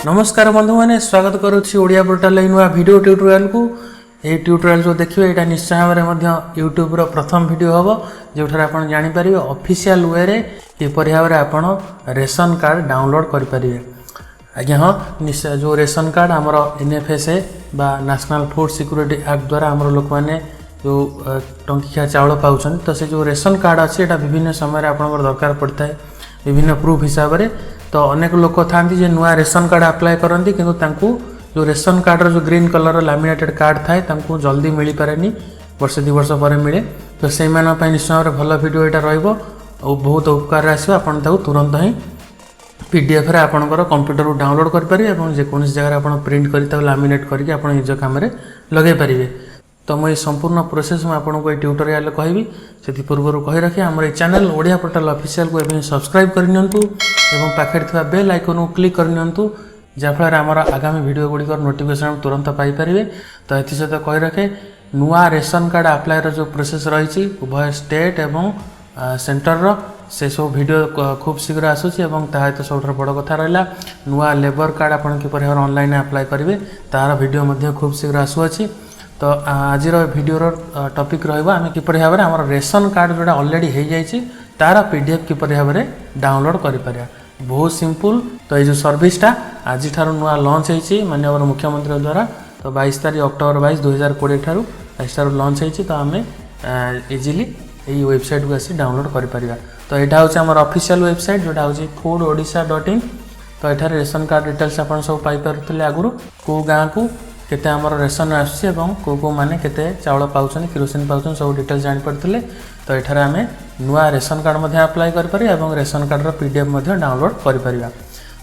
नमस्कार बंधु मैंने स्वागत करुच्ची ओडिया पोर्टाल नुआ वीडियो ट्यूटोरियल को। ये ट्यूटोरियल जो देखिए यहाँ निश्चय भाव में यूट्यूब रो प्रथम वीडियो हम जो आप जापर ऑफिशियल वे रे किपर भाव में आप रेशन कार्ड डाउनलोड करें। आज्ञा हाँ निश्चय जो रेशन कार्ड आमर NFSA बा नेशनल फूड सिक्योरिटी एक्ट द्वारा आमर लोक मैंने जो टंकिया चाउल पाँच तो से जो रेशन कार्ड अच्छे यहाँ विभिन्न समय आप दरकार पड़ता है विभिन्न प्रूफ हिसाब से। तो अनेक लोक था नुआ रेशन कार्ड अप्लाई करती किंतु जो रेशन कार्ड जो ग्रीन कलर लैमिनेटेड कार्ड थाए जल्दी मिल पारे वर्ष 2 वर्ष पर मिले। तो से निश्चय भाव भल वीडियो यहाँ रही बहुत उपकार आसो आप तुरंत ही PDF रे आपणकर कंप्यूटर डाउनलोड करेंगे और जेकोसी जगह आप प्रिंट कर लैमिनेट करके आप निज काम लगे पारे। तो मुझे संपूर्ण प्रोसेस मुझे आपको ये ट्यूटोरियल कहबी से पूर्व कही रखी आम चैनल ओडिया पोर्टाल ऑफिशियल को एवं सब्सक्राइब करनी और पाखे थी बेल आइकन को क्लिक करनी जहाँफल आमर आगामी वीडियो गुड़िक नोटिफिकेशन तुरंत पाइपर। तो ये सहित कही रखे नुआ रेशन कार्ड अप्लाई जो प्रोसेस रही उभय स्टेट एवं सेंटर से सब वीडियो खूब शीघ्र आसूसी ताहित सब बड़ कथा रहा नुआ लेबर कार्ड आपन किपर ऑनलाइन अप्लाई करेंगे तार वीडियो खूब शीघ्र आसुअछि। तो आज वीडियो टॉपिक रहा आम किपर भाव में आम रेशन कार्ड जोड़ा ऑलरेडी हो जाइए तार PDF किपर भाव में डाउनलोड करें बहुत सिंपल। तो ये जो सर्विसटा आज नुआ लॉन्च होती माननीय मुख्यमंत्री द्वारा तो 22 तारीख अक्टोबर 22 2020 ठारू आज लॉन्च होती तो आम इजिली यही वेबसाइट को आसी डाउनलोड करें। तो यहाँ हूँ आम ऑफिशियल वेबसाइट जोटा हूँ foododisha.in। तो यहाँ रेशन कार्ड डिटेल्स आप सब पाइपे आगुरी कौ गाँव को केते आमर रेशन आसुची को माने केते चाउल पाउछन किरोसिन पाउछन सब डिटेल्स जानि पड़थिले। तो एठारे आमे नुआ रेशन कार्ड मध्ये अप्लाई कर पारि एवं रेशन कार्ड रो PDF मध्ये डाउनलोड कर परिबा।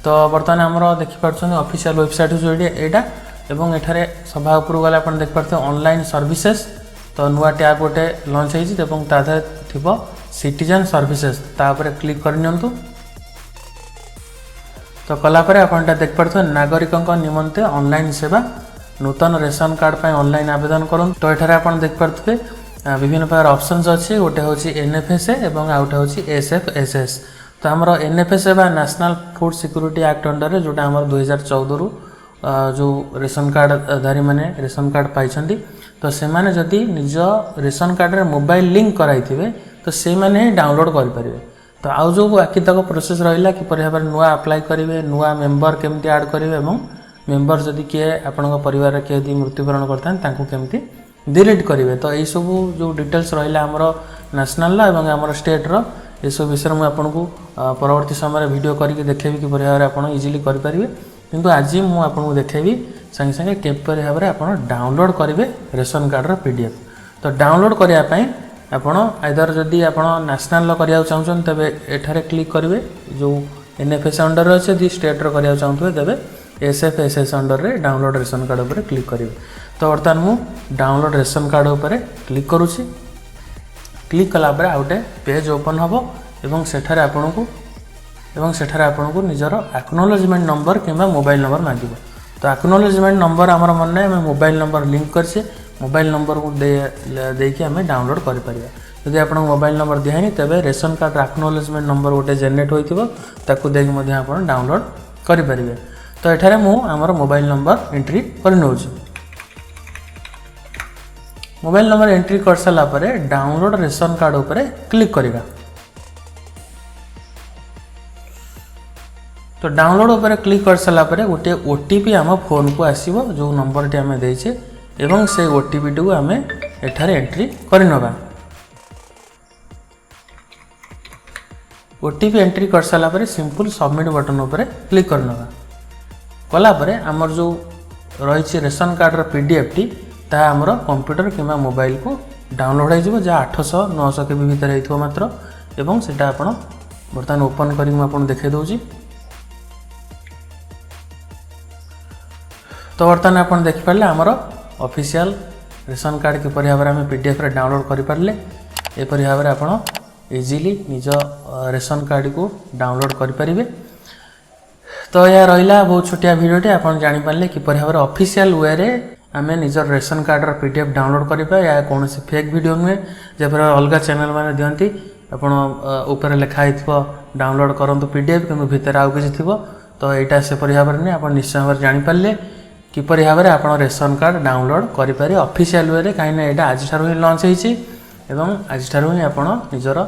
तो वर्तमान आमर देखि पारछन ऑफिशियल वेबसाइट जो एटा एवं एठारे सभा ऊपर गले आपण देख पारथे ऑनलाइन सर्विसेज। तो नुआ टैब गोटे लॉन्च होइछि एवं ताथे थिबो सिटीजन सर्विसेज तापर क्लिक करनियंतु। तो कला परे आपण देख पारथे नागरिकक निमंते ऑनलाइन सेवा नूतन रेशन कार्ड पर ऑनलाइन आवेदन करूँ। तो ये आप देख पारे विभिन्न प्रकार ऑप्शंस अच्छे गोटे हूँ NFSA और आउटे हूँ SFSS। तो आमर NFSA बा national food security act under जोटा आम 2014 रु जो रेशन कार्ड धारी मैंने रेशन कार्ड पाई तो से माने जदि निज रेशन कार्ड रे मोबाइल लिंक कराई तो से माने डाउनलोड करें। तो आउ जो बाकी तक प्रोसेस रहा कि भाव में नुआ अप्लाई करेंगे नुआ मेंबर केमती ऐड करेंगे और मेंबर जदि किए आपण परिवार किए यदि मृत्युवरण करता केमती डिलीट करेंगे। तो यही सब जो डिटेल्स रहा आमर नेशनल एवं आमर स्टेट रो ये सब विषय में आपको परवर्ती समय वीडियो करके देखेबी कि भाव में आप इजिली करेंगे। किंतु आज मुझे आपको देखेबी संगे संगे केपर भाव में आप डाउनलोड करेंगे रेशन कार्ड रो PDF। तो डाउनलोड करने आपड़ आइदर जदि आप नेशनल करा चाहते तेरे एठारे क्लिक करेंगे जो NFSA अंडर अच्छे यदि स्टेट रो करा चाहते तेरे SFSS अंडर रे डाउनलोड रेशन कार्ड उपर क्लिक करेंगे। तो बर्तमान मु डाउनलोड रेशन कार्ड उपर क्लिक करुँची। क्लिक कला परे आउटे पेज ओपन हम एवं सेठारे आपको निजर एक्नॉलेजमेंट नंबर किंबा मोबाइल नंबर मांगे। तो एक्नॉलेजमेंट नंबर आमर मन ना आम मोबाइल नंबर लिंक करछे मोबाइल नंबर को देकी आम डाउनलोड करें। यदि आप मोबाइल नंबर दिखानी तेरे रेशन कार्ड एक्नॉलेजमेंट नंबर गोटे जेनेट होता देखिए आप डाउनलोड करेंगे। तो एठारे मु आमर मोबाइल नंबर एंट्री कर नौछि। मोबाइल नंबर एंट्री कर सारा पर डाउनलोड रेशन कार्ड उपर क्लिक करिगा। तो डाउनलोड उपर क्लिक कर सारा पर गोटे OTP आम फोन को आसीबो जो नंबर टी आमे देइछे एवं से OTP टी को आमे एठारे एंट्री कर नबा। OTP एंट्री कर सारा पर सिंपल सबमिट बटन उपर क्लिक कर नबा। कलापर आमर जो रही रेशन कार्ड PDF टी ता आमर कंप्यूटर किंबा मोबाइल को डाउनलोड हो जहाँ 800-900 KB भितर हो मात्र एवं सेटा आपण बर्तमान ओपन करी मुझे देखे दूसरी। तो बर्तमान आप देखिपारे आमर ऑफिशियल रेशन कार्ड किपर भाव में PDF रे डाउनलोड करें एपरी भाव में आप इजिली निज रेशन कार्ड को डाउनलोड करेंगे। तो यह रहा बहुत छोटिया वीडियोटे आप जापारे किपर भाव में ऑफिशियल वे रे आम निजर रेशन कार्ड रो PDF डाउनलोड करें या कौन फेक वीडियो नुहे जब अलग चैनल मैंने दिखती आपड़ ऊपर लिखाई डाउनलोड करूँ PDF कि भितर आउ कि तो यहाँ सेपरी भाव में आप निश्चय भाव जानीपारे किपर भाव में आप रेशन कार्ड डाउनलोड करेंगे ऑफिशियल वे में कहीं यहाँ आज ही लॉन्च होती आज ही आप निजर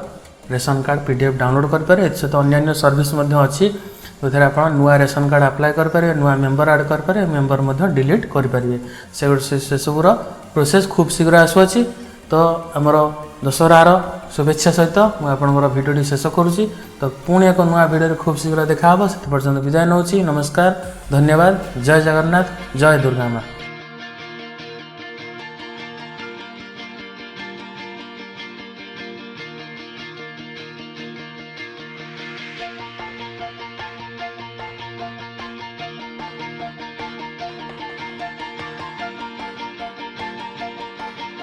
रेशन कार्ड पीडीएफ डाउनलोड करेंगे सहित अन्य सर्विस अच्छी जो थे आप नुआ रेशन कार्ड अप्लाई करेंगे नुआ मेंबर ऐड करेंगे मेंबर डिलीट करेंगे से सबूर प्रोसेस खूब शीघ्र आसुची। तो आमर दशहरार शुभेच्छा सहित मुझे भिडियो शेष करुँची। तो पुणी एक नुआ भिडियो खूब शीघ्र देखा से पर्यटन विदाय नौ। नमस्कार, धन्यवाद, जय जगन्नाथ, जय दुर्गा माँ।